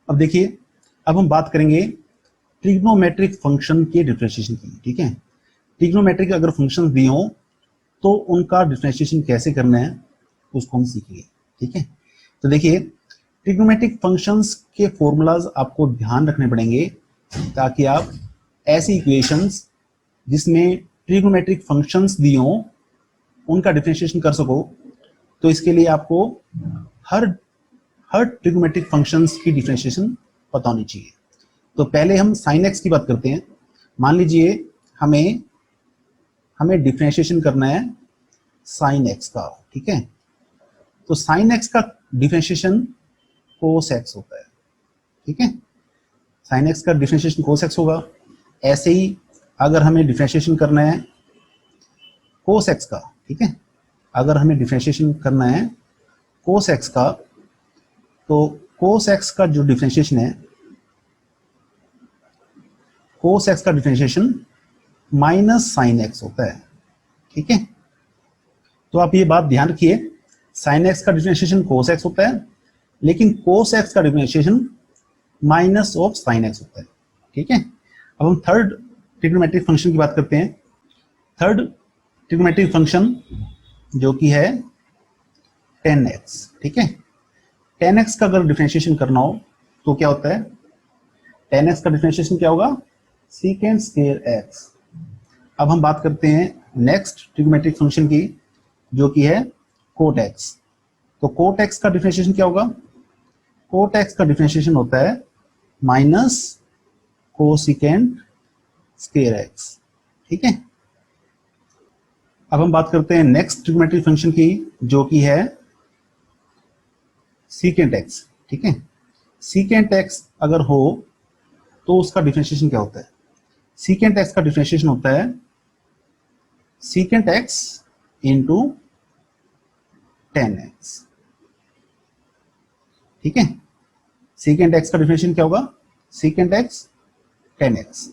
अब देखिए, अब हम बात करेंगे ट्रिग्नोमेट्रिक फंक्शन के डिफरेंशिएशन की। ठीक है, ट्रिग्नोमेट्रिक अगर फंक्शन दिए हों तो उनका डिफरेंशिएशन कैसे करना है उसको हम सीखेंगे। ठीक है, तो देखिए ट्रिग्नोमेट्रिक फंक्शंस के फॉर्मूलाज आपको ध्यान रखने पड़ेंगे ताकि आप ऐसी इक्वेशंस जिसमें ट्रिग्नोमेट्रिक फंक्शंस दिए हों उनका डिफरेंशिएशन कर सको। तो इसके लिए आपको हर ट्रिग्नोमेट्रिक फंक्शंस की डिफरेंशिएशन पता होनी चाहिए। तो पहले हम साइन एक्स की बात करते हैं। मान लीजिए हमें डिफरेंशिएशन करना है साइन एक्स का। ठीक है, तो साइन एक्स का डिफरेंशिएशन कोस एक्स होता है। ठीक है, साइन एक्स का डिफरेंशिएशन कोस एक्स होगा। ऐसे ही अगर हमें डिफरेंशिएशन करना है कोस एक्स का, ठीक है, अगर हमें डिफरेंशिएशन करना है कोस एक्स का, तो कोस एक्स का जो डिफरेंशिएशन है, कोस एक्स का डिफरेंशिएशन माइनस साइन एक्स होता है। ठीक है, तो आप ये बात ध्यान रखिए, साइन एक्स का डिफरेंशिएशन कोस एक्स होता है, लेकिन कोस एक्स का differentiation minus of sine x होता है। ठीक है, अब हम थर्ड ट्रिग्नोमेट्रिक फंक्शन की बात करते हैं। थर्ड ट्रिग्नोमेट्रिक फंक्शन जो कि है tan x। ठीक है, tan x का अगर डिफरेंशिएशन करना हो तो क्या होता है, tan x का डिफरेंशिएशन क्या होगा, सीकेंट स्क्वायर x। अब हम बात करते हैं नेक्स्ट ट्रिग्नोमेट्रिक फंक्शन की जो कि है कोट x। तो कोट x का डिफरेंशिएशन क्या होगा, कोट x का डिफरेंशिएशन होता है माइनस कोसिकेंट स्क्वायर x। ठीक है, अब हम बात करते हैं नेक्स्ट ट्रिग्नोमेट्रिक फंक्शन की जो कि है सीकेंट x। ठीक है, सीकेंट x अगर हो तो उसका डिफरेंशिएशन क्या होता है, सीकेंट x का डिफरेंशिएशन होता है secant x into tan x। ठीक है, सीकेंट x का डिफरेंशिएशन क्या होगा, सीकेंट x tan x।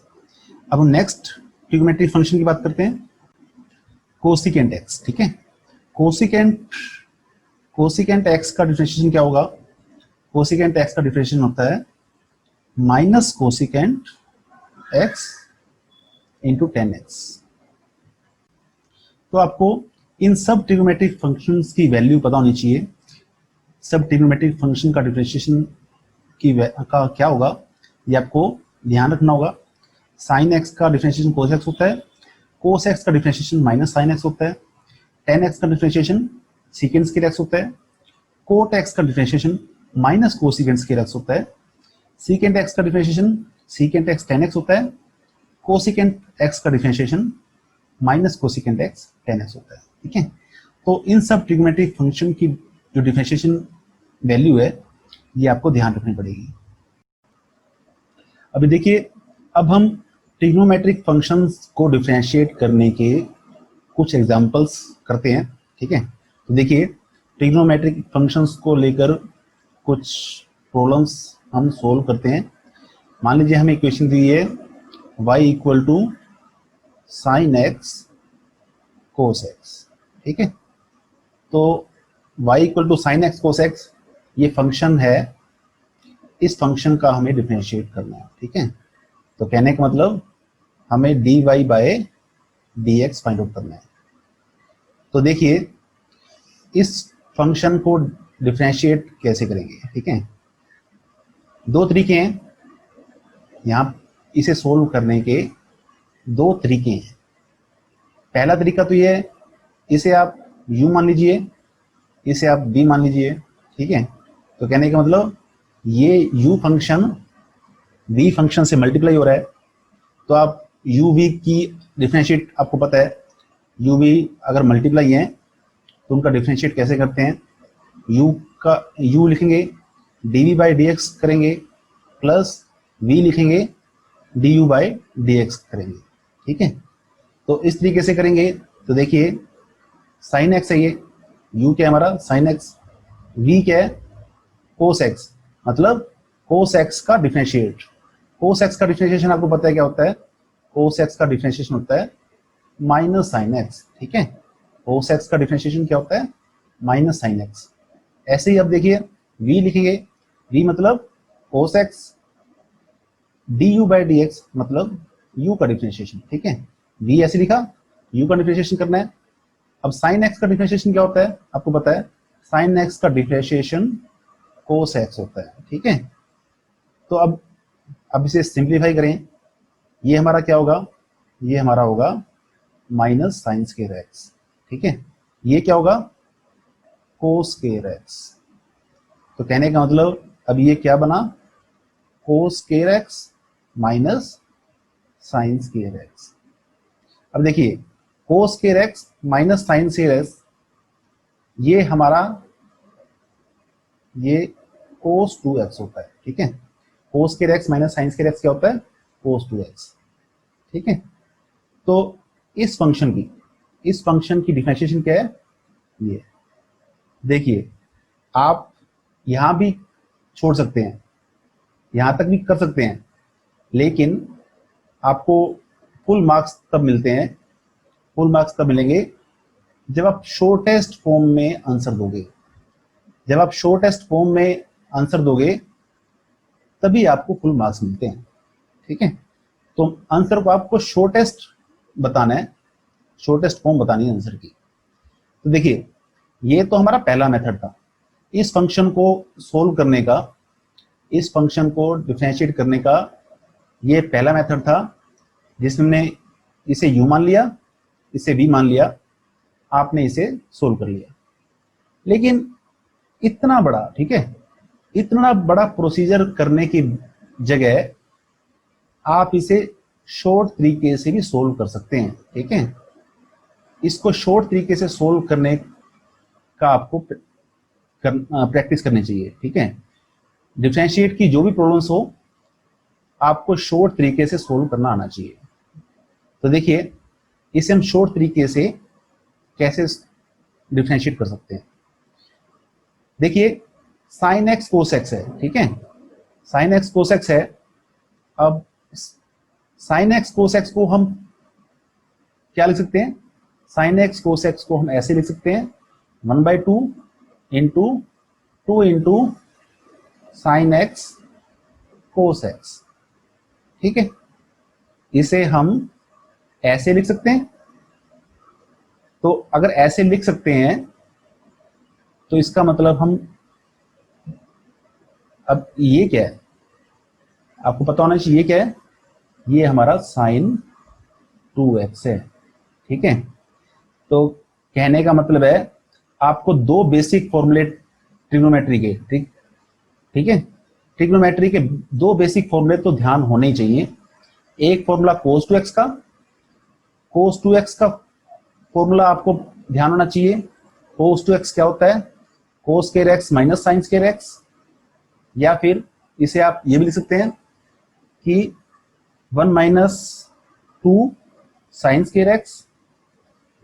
अब हम नेक्स्ट ट्रिग्नोमेट्रिक फंक्शन की बात करते हैं कोसिकेंट x। ठीक है, कोसिकेंट x का डिफरेंशिएशन क्या होगा, कोसिकेंट x का डिफरेंशिएशन होता है minus cosecant x into tan x। तो आपको इन सब ट्रिग्नोमेट्रिक फंक्शंस की वैल्यू पता होनी चाहिए। सब ट्रिग्नोमेट्रिक फंक्शन का डिफरेंशिएशन का क्या होगा ये आपको ध्यान रखना होगा। साइन एक्स का डिफरेंशिएशन कोस एक्स होता है, कोस एक्स का डिफरेंशिएशन माइनस साइन एक्स होता है, टेन एक्स का डिफरेंशिएशन सीकेंट स्क्वायर एक्स होता है, कोट एक्स का differentiation minus cosecant square x होता है, सीकेंट एक्स का differentiation secant x ten x होता है, कोसिकेंट एक्स का differentiation minus cosecant x ten x होता है। ठीक है, तो इन सब ट्रिग्नोमेट्रिक फंक्शन की जो डिफरेंशिएशन वैल्यू है ये आपको ध्यान रखनी पड़ेगी। अभी देखिए, अब हम ट्रिग्नोमेट्रिक फंक्शंस को डिफरेंशिएट करने के कुछ एग्जांपल्स करते हैं। ठीक है, तो देखिए ट्रिग्नोमेट्रिक फंक्शंस को लेकर कुछ प्रॉब्लम्स हम सोल्व करते हैं। मान लीजिए हमें इक्वेशन दी है y equal to sine x cos x. ठीक है, तो y equal to sine x cos x ये फंक्शन है, इस फंक्शन का हमें डिफरेंशिएट करना है। ठीक है, तो कहने का मतलब हमें dy by dx find out करना है। तो देखिए इस फंक्शन को डिफरेंशिएट कैसे करेंगे। ठीक है, दो तरीके हैं यहाँ इसे सोल्व करने के, दो तरीके हैं। पहला तरीका तो ये है, इसे आप u मान लीजिए, इसे आप b मान लीजिए। ठीक है, तो कहने का मतलब ये u फंक्शन v फंक्शन से मल्टीप्लाई हो रहा है, तो आप uv की डिफरेंशिएट आपको पता है, uv अगर मल्टीप्लाई है तो उनका डिफरेंशिएट कैसे करते हैं, u लिखेंगे dv बाई dx करेंगे प्लस v लिखेंगे du बाई dx करेंगे। ठीक है, तो इस तरीके से करेंगे। तो देखिए साइन एक्स है, ये u क्या है हमारा साइन एक्स, v क्या है कोस एक्स, मतलब कोस एक्स का डिफरेंशिएट। कोस एक्स का डिफरेंशिएशन आपको पता है क्या होता है, कोस एक्स का डिफरेंशिएशन होता है माइनस साइन एक्स। ठीक है, कोस एक्स का डिफरेंशिएशन क्या होता है माइनस साइन एक्स। ऐसे ही अब देखिए v लिखेंगे, v मतलब cos x D you by D x, मतलब u का डिफरेंशिएशन, ठीक है। v ऐसे लिखा, u का डिफरेंशिएशन करना है। अब साइन x का डिफरेंशिएशन क्या होता है, आपको पता है, साइन x का डिफरेंशिएशन कोस x होता है, ठीक है। तो अब इसे सिंप्लीफाई करें, ये हमारा क्या होगा, ये हमारा होगा माइनस साइन स्क्वायर x, ठीक है। ये क्या होगा, कोस स्क्वायर x। तो कहने का मतलब अब ये क्या बना, cos square x minus sine square x। अब देखिए cos square x minus sine square x, ये हमारा ये कोस 2x होता है, ठीक है। Cos square x minus sine square x क्या होता है, कोस 2x, ठीक है। तो इस फंक्शन की डिफरेंशिएशन क्या है, ये देखिए, आप यहां भी छोड़ सकते हैं, यहां तक भी कर सकते हैं, लेकिन आपको फुल मार्क्स तब मिलते हैं, फुल मार्क्स तब मिलेंगे जब आप शॉर्टेस्ट फॉर्म में आंसर दोगे। जब आप शॉर्टेस्ट फॉर्म में आंसर दोगे तभी आपको फुल मार्क्स मिलते हैं, ठीक है। तो आंसर को आपको शॉर्टेस्ट बताना है, शॉर्टेस्ट फॉर्म बतानी है आंसर की। तो देखिए ये तो हमारा पहला मेथड था, इस फंक्शन को सोल्व करने का, इस फंक्शन को डिफरेंशिएट करने का ये पहला मेथड था, जिसमें हमने इसे u मान लिया, इसे v मान लिया, आपने इसे सोल्व कर लिया। लेकिन इतना बड़ा, ठीक है, इतना बड़ा प्रोसीजर करने की जगह आप इसे शॉर्ट तरीके से भी सोल्व कर सकते हैं, ठीक है। इसको शॉर्ट तरीके से सोल्व करने का आपको प्रैक्टिस करनी चाहिए, ठीक है। डिफरेंशिएट की जो भी प्रॉब्लम्स हो आपको शॉर्ट तरीके से सोल्व करना आना चाहिए। तो देखिए इसे हम शॉर्ट तरीके से कैसे डिफरेंशिएट कर सकते हैं। देखिए साइन एक्स कोस एक्स है, ठीक है, साइन एक्स कोस एक्स है। अब साइन एक्स कोस एक्स को हम क्या लिख सकते हैं, साइन एक्स कोस एक्स को हम ऐसे लिख सकते हैं 1/2 into 2 into sine x cos x, ठीक है। इसे हम ऐसे लिख सकते हैं। तो अगर ऐसे लिख सकते हैं तो इसका मतलब हम, अब ये क्या है, आपको पता होना चाहिए, ये क्या है, ये हमारा साइन 2x है, ठीक है। तो कहने का मतलब है आपको दो बेसिक फॉर्मूले ट्रिग्नोमेट्री के, ठीक है, ट्रिग्नोमेट्री के दो बेसिक फॉर्मूले तो ध्यान होने ही चाहिए। एक फॉर्मूला cos 2x का, cos 2x का फॉर्मूला आपको ध्यान होना चाहिए। cos 2x क्या होता है, cos square x minus sine square x, या फिर इसे आप ये भी लिख सकते हैं कि 1 माइनस 2 साइन स्क्वायर x,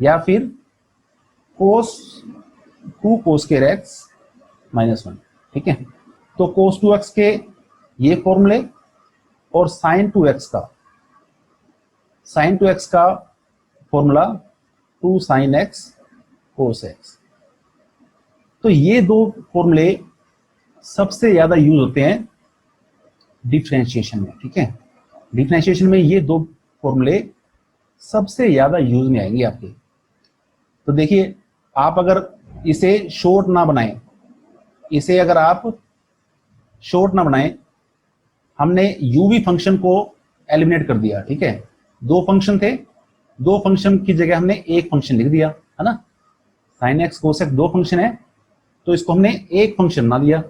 या फिर cos 2 cos square x minus 1, ठीक है। तो cos 2x के ये फॉर्मूले और sin 2x का formula 2 sin x cos x। तो ये दो फॉर्मूले सबसे ज्यादा यूज होते हैं डिफरेंशिएशन में, ठीक है। डिफरेंशिएशन में ये दो फॉर्मूले सबसे ज्यादा यूज में आएंगे आपके। तो देखिए आप अगर इसे शॉर्ट ना बनाएं, इसे अगर आप शॉर्ट ना बनाएं, हमने uv फंक्शन को एलिमिनेट कर दिया, ठीक है। दो फंक्शन थे, दो फंक्शन की जगह हमने एक फंक्शन लिख दिया, है ना। साइन एक्स कोस एक्स दो फंक्शन है, तो इसको हमने एक फंक्शन बना दिया।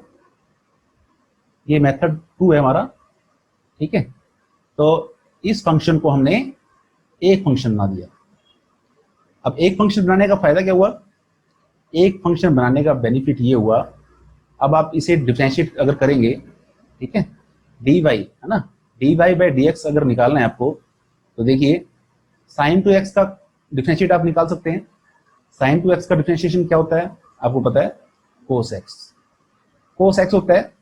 ये मेथड 2 है हमारा, ठीक है। तो इस फंक्शन को हमने एक फंक्शन बना दिया। अब एक फंक्शन बनाने का फायदा क्या हुआ, एक फंक्शन बनाने का बेनिफिट ये हुआ, अब आप इसे डिफरेंशिएट अगर करेंगे, ठीक है, dy है ना, dy बाई dx अगर निकालना है आपको, तो देखिए sin 2x का डिफरेंशिएट आप निकाल सकते हैं। sin 2x का डिफरेंशिएशन क्या होता है आपको पता है, cos x होता है,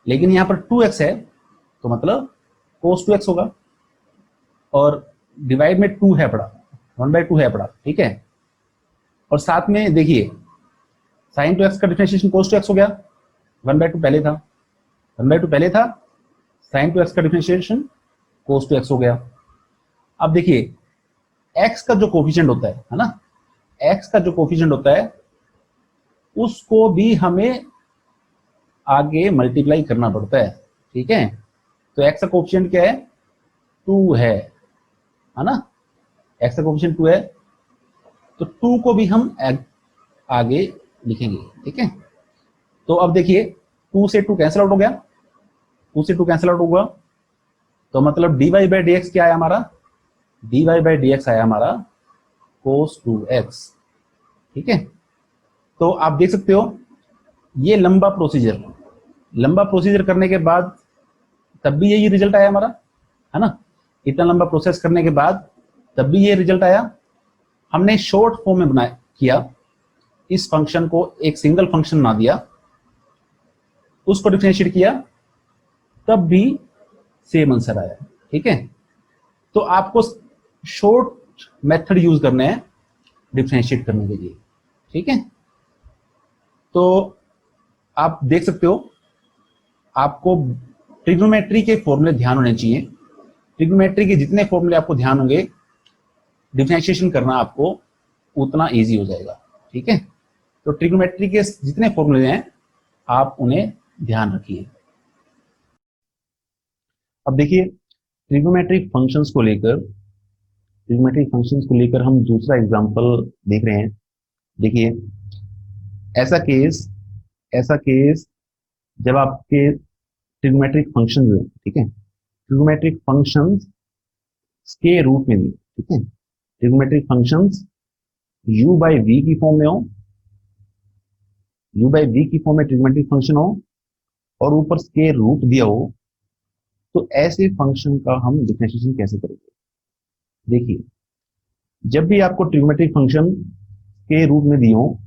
लेकिन यहाँ पर 2x है तो मतलब cos 2x होगा, और डिवाइड में 2 है पड़ा, 1/2 है पड़ा, ठीक है। और साथ में देखिए sin 2x का डिफरेंशिएशन cos 2x हो गया, 1/2 पहले था, 1/2 पहले था, साइन टू एक्स का डिफरेंशिएशन कोस टू एक्स हो गया। अब देखिए एक्स का जो कोफिशिएंट होता है ना, एक्स का जो कोफिशिएंट होता है उसको भी हमें आगे मल्टीप्लाई करना पड़ता है, ठीक है। तो एक्स का कोफिशिएंट क्या है, 2 है ना, एक्स का कोफिशिएंट 2 है, तो 2 को भी हम आगे लिखेंगे, ठीक है। तो अब देखिए 2 से 2 कैंसिल आउट हो गया, 2 से 2 कैंसिल आउट होगा, तो मतलब dy बाई डी एक्स क्या आया हमारा, dy बाई डी एक्स आया हमारा cos 2x, ठीक है। तो आप देख सकते हो ये लंबा प्रोसीजर करने के बाद तब भी यही रिजल्ट आया हमारा, है ना। इतना लंबा प्रोसेस करने के बाद तब भी ये रिजल्ट आया। हमने शॉर्ट फॉर्म में बनाया किया, इस फंक्शन को एक सिंगल फंक्शन बना दिया, उसको डिफरेंशिएट किया, तब भी सेम आंसर आया, ठीक है। तो आपको शॉर्ट मेथड यूज करना है डिफरेंशिएट करने के लिए, ठीक है। तो आप देख सकते हो आपको ट्रिग्नोमेट्री के फॉर्मूले ध्यान होने चाहिए। ट्रिग्नोमेट्री के जितने फॉर्मूले आपको ध्यान होंगे, डिफरेंशिएशन करना आपको उतना इजी हो जाएगा, ठीक है। तो ट्रिग्नोमेट्री के जितने फॉर्मूले हैं आप उन्हें ध्यान रखिए। अब देखिए ट्रिग्नोमेट्रिक फंक्शंस को लेकर हम दूसरा एग्जांपल देख रहे हैं। देखिए ऐसा केस जब आपके ट्रिग्नोमेट्रिक फंक्शंस हैं, ठीक है, ट्रिग्नोमेट्रिक फंक्शंस के रूप में, ठीक है, trigonometric functions u by v की फॉर्म में हो, u बाई वी की फॉर्म में ट्रिग्नोमेट्रिक फंक्शन हो और ऊपर स्केयर रूट दिया हो, तो ऐसे फंक्शन का हम डिफरेंशिएशन कैसे करेंगे। देखिए जब भी आपको ट्रिग्नोमेट्रिक फंक्शन के रूप में दिए हो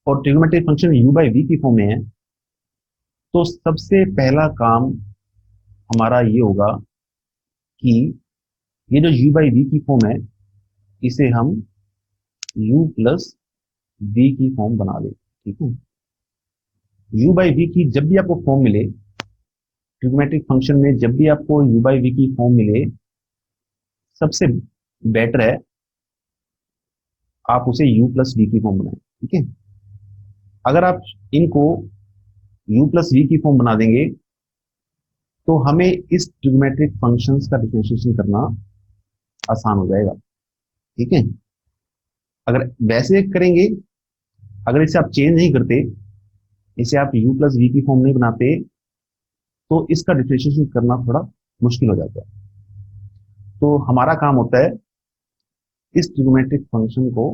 और trigonometric function u by v की फॉर्म में है, तो सबसे पहला काम हमारा ये होगा कि ये जो u बाई वी की फॉर्म है इसे हम u प्लस वी की फॉर्म बना दें, ठीक है। u बाई वी की जब भी आपको फॉर्म मिले ट्रिग्नोमेट्रिक फंक्शन में, जब भी आपको u बाई वी की फॉर्म मिले, सबसे बेटर है आप उसे u प्लस वी की फॉर्म बनाएं, ठीक है। अगर आप इनको u प्लस वी की फॉर्म बना देंगे तो हमें इस ट्रिग्नोमेट्रिक फंक्शंस का डिफरेंशिएशन करना आसान हो जाएगा, ठीक है। अगर वैसे करेंगे, अगर इसे आप चेंज नहीं करते, इसे आप u प्लस वी की फॉर्म नहीं बनाते, तो इसका डिफरेंशिएशन करना थोड़ा मुश्किल हो जाता है। तो हमारा काम होता है इस ट्रिग्नोमेट्रिक फंक्शन को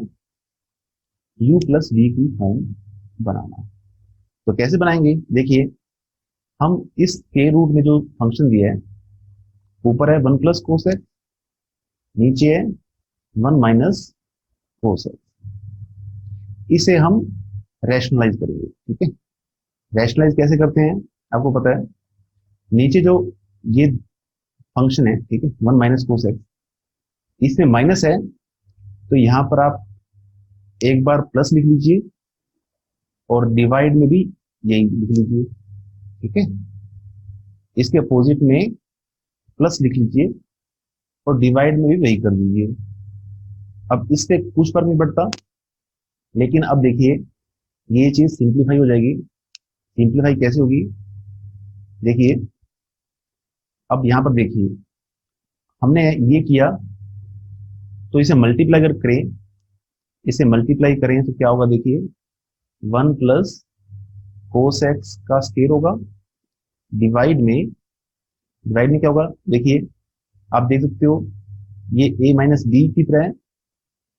u प्लस वी की फॉर्म बनाना। तो कैसे बनाएंगे, देखिए हम इस के रूट में जो फंक्शन दिया है, ऊपर है 1 प्लस कोस एक्स, नीचे है 1 माइनस कोस एक्स, इसे हम रैशनलाइज करेंगे, ठीक है। रैशनलाइज कैसे करते हैं आपको पता है, नीचे जो ये फंक्शन है, ठीक है, 1 माइनस कोस एक्स, इसमें माइनस है, तो यहां पर आप एक बार प्लस लिख लीजिए और डिवाइड में भी यही लिख लीजिए, ठीक है। इसके अपोजिट में प्लस लिख लीजिए और डिवाइड में भी वही कर दीजिए। अब इससे कुछ फर्क नहीं पड़ता, लेकिन अब देखिए ये चीज सिंप्लीफाई हो जाएगी। सिंप्लीफाई कैसे होगी, देखिए अब यहां पर देखिए हमने ये किया, तो इसे मल्टीप्लाई अगर करें, इसे मल्टीप्लाई करें तो क्या होगा, देखिए 1 प्लस कोस एक्स का स्क्वायर होगा, डिवाइड में क्या होगा, देखिए आप देख सकते हो ये a माइनस बी की तरह है,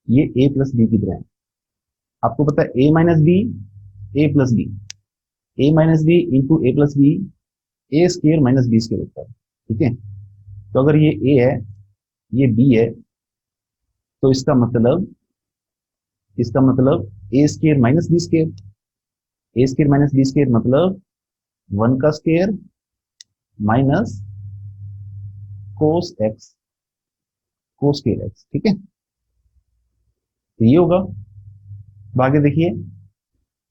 ये a प्लस बी की तरह है। आपको पता है a minus b, a plus b, a minus b into a plus b, a square minus b square होता है, ठीक है। तो अगर ये a है, ये b है, तो इसका मतलब ए स्क्वायर माइनस बी स्क्वायर, ए स्क्वायर माइनस बी स्क्वायर मतलब 1 का square minus cos x, cos square x, ठीक है। तो ये होगा। अब आगे देखिए,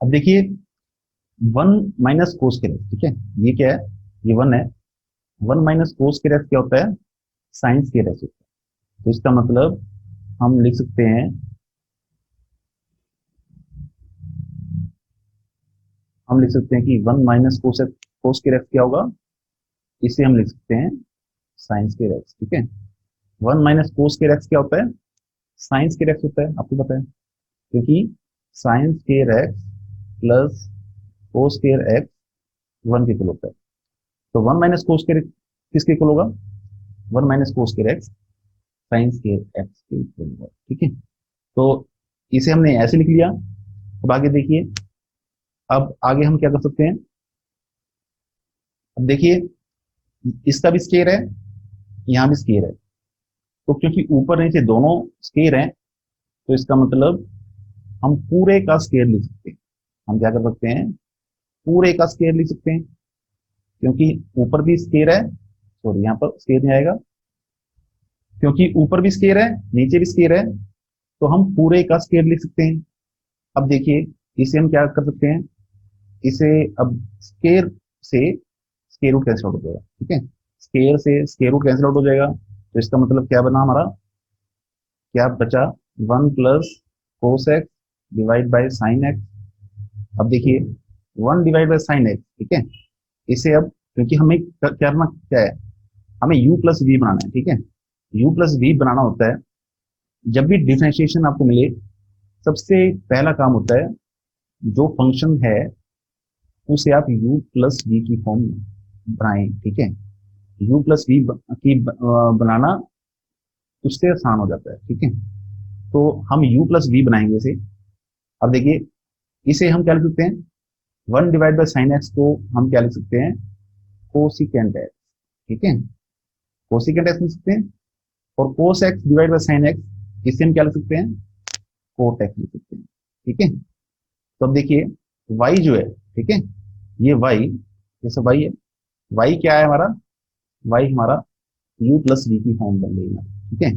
अब देखिए one minus cos square x, ठीक है, ये क्या है, ये वन है, one minus cos square x क्या होता है, साइन स्क्वायर एक्स होता है। तो इसका मतलब हम लिख सकते हैं, कि one minus cos cos square x क्या होगा, इसे हम लिख सकते हैं साइन स्क्वायर एक्स, ठीक है। One minus cos square x क्या होता है, साइन स्क्वायर एक्स होता है, आपको पता है, क्योंकि sine square x plus cos square x one के इक्वल होता है। तो वन माइनस कोस स्क्वायर किसके इक्वल होगा, one minus cos square x sine square x के इक्वल होगा, ठीक है। तो इसे हमने ऐसे लिख लिया। अब आगे देखिए, अब आगे हम क्या कर सकते हैं, अब देखिए इसका भी स्केयर है, यहाँ भी स्केयर है, तो क्योंकि ऊपर नीचे दोनों स्केयर हैं, तो इसका मतलब हम पूरे का स्केयर लिख सकते हैं। हम क्या कर सकते हैं, पूरे का स्केयर लिख सकते हैं, क्योंकि ऊपर भी स्केयर है, सॉरी यहाँ पर स्केयर नहीं आएगा, क्योंकि ऊपर भी स्केयर है नीचे भी स्केयर है, तो हम पूरे का स्केयर लिख सकते हैं। अब देखिए इसे हम क्या कर सकते हैं, इसे अब स्केयर से स्केयर रूट कैंसिल आउट हो जाएगा, ठीक है, स्केयर से स्केयर रूट कैंसिल आउट हो जाएगा, तो इसका मतलब क्या बना हमारा, क्या बचा, one plus cos x divide by sine x. अब देखिए one divide by sine x, ठीक है, इसे अब क्योंकि हमें क्या करना क्या है, हमें u प्लस वी बनाना है, ठीक है, u प्लस वी बनाना होता है। जब भी डिफरेंशिएशन आपको मिले, सबसे पहला काम होता है, जो फंक्शन है उसे आप u प्लस वी की फॉर्म बनाएं, ठीक है, u प्लस वी की बनाना उससे आसान हो जाता है, ठीक है। तो हम u प्लस वी बनाएंगे इसे। अब देखिए इसे हम क्या लिख सकते हैं, one divide by sine x को हम क्या लिख सकते हैं, कोसिकेंट एक्स, ठीक है, कोसिकेंट एक्स लिख सकते हैं। और cos x divide by sine x, इसे हम क्या लिख सकते हैं, कोट एक्स लिख सकते हैं, ठीक है। तो अब देखिए y जो है, ठीक है, ये y, ये सब y है, y क्या है हमारा, y हमारा u प्लस v की फॉर्म बन गई है, ठीक है।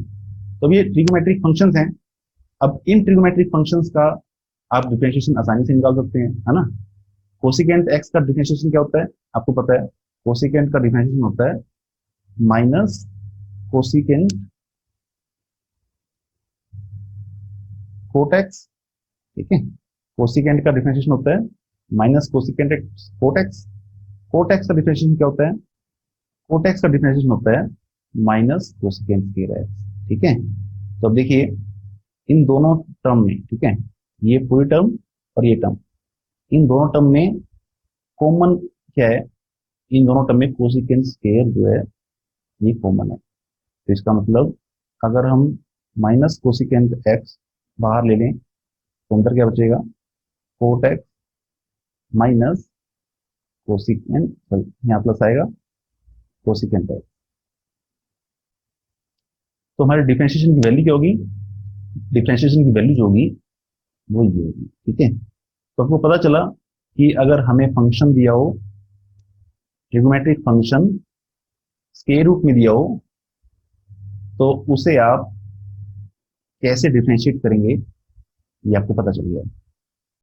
तो अब ये ट्रिगोमेट्रिक फंक्शंस हैं। अब इन ट्रिगोमेट्रिक फंक्शंस का आप डिफरेंशिएशन आसानी से निकाल सकते हैं, है ना। कोसिकेंट एक्स का डिफरेंशिएशन क्या होता है, आपको पता है, कोसिकेंट का डिफरेंशिएशन होता है माइनस कोसिकेंट कोट एक्स, ठीक है, कोसिकेंट का डिफरेंशिएशन होता है minus cosecant x cot x. Cot x का डिफरेंशिएशन क्या होता है, कोट एक्स का डिफरेंशिएशन होता है माइनस कोसिकेंट स्क्वायर एक्स, ठीक है। तो अब देखिए इन दोनों टर्म में, ठीक है, ये पूरी टर्म और ये टर्म, इन दोनों टर्म में कॉमन क्या है, इन दोनों टर्म में कोसिकेंट स्क्वायर जो है ये कॉमन है। तो इसका मतलब अगर हम माइनस कोसिकेंट एक्स बाहर ले लें, तो अंदर क्या बचेगा, कोट एक्स माइनस कोसिकेंट, यहाँ प्लस आएगा कोसिकेंट एक्स। तो हमारे डिफरेंशिएशन की वैल्यू क्या होगी, डिफरेंशिएशन की वैल्यू जो होगी वो ये होगी, ठीक है। तो आपको पता चला कि अगर हमें फंक्शन दिया हो, ट्रिगोमेट्रिक फंक्शन स्क्वायर रूट में दिया हो, तो उसे आप कैसे डिफरेंशिएट करेंगे ये आपको पता चल गया।